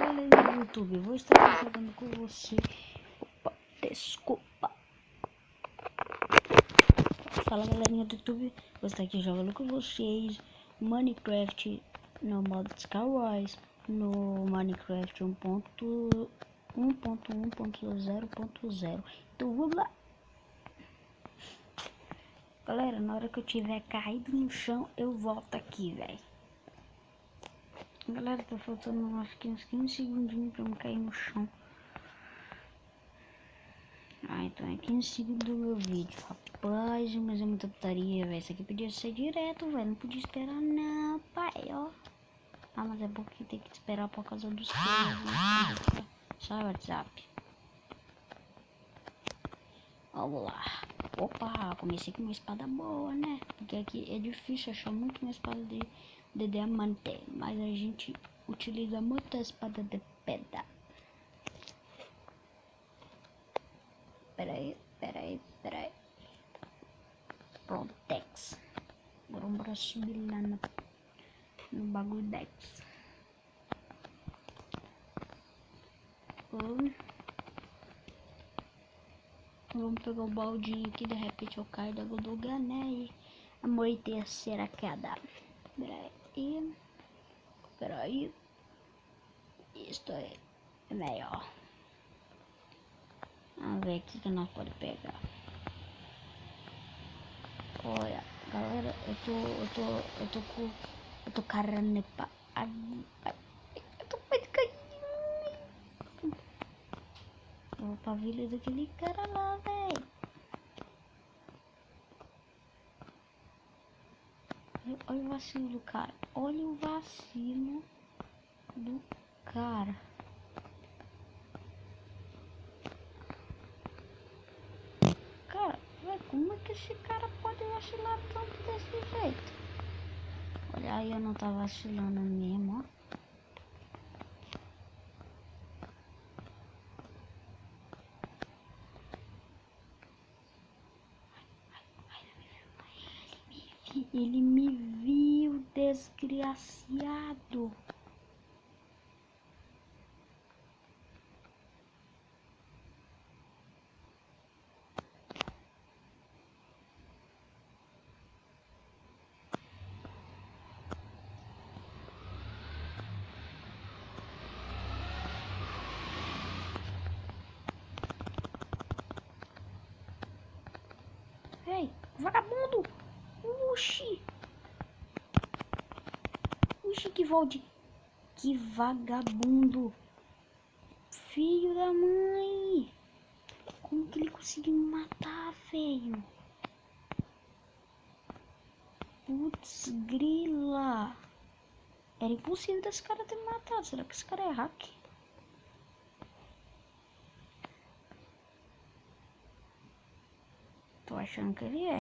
galerinha do YouTube, eu vou estar jogando com você. Opa, desculpa. Fala galerinha do YouTube, vou estar aqui jogando com vocês Minecraft no modo Skywars, no Minecraft 1.1.0.0. Então vamos lá. Galera, na hora que eu tiver caído no chão, eu volto aqui, velho. Galera, tá faltando uns 15 segundinhos pra eu cair no chão. Então é 15 segundos do meu vídeo. Rapaz, mas é muita putaria, velho. Isso aqui podia ser direto, velho. Não podia esperar não, pai, ó. Mas é porque tem que esperar por causa dos players, né? Só o WhatsApp. Vamos lá. Opa, comecei com uma espada boa, né? Porque aqui é difícil achar muito uma espada de diamante. Mas a gente utiliza muito a espada de pedra. Pera aí. Prontex. Bora subir lá no bagulho Dex. Vamos pegar o baldinho aqui, de repente eu caio da lugar, né? E amortecer a queda. Pera aí. Isto é melhor. Vamos ver aqui que nós podemos pegar. Olha, galera, eu tô carando pra... Eu tô quase caindo. Eu vou pra vila daquele cara lá, velho. Olha o vacilo do cara. Olha o vacilo do cara. Cara, véio, como é que esse cara pode vacilar tanto desse jeito? Olha aí, eu não tá vacilando mesmo, ó. Ele me viu, desgraciado. Ei, vagabundo! Oxi, que vagabundo! Filho da mãe! Como que ele conseguiu me matar, velho? Putz, grila! Era impossível desse cara ter me matado. Será que esse cara é hack? Tô achando que ele é.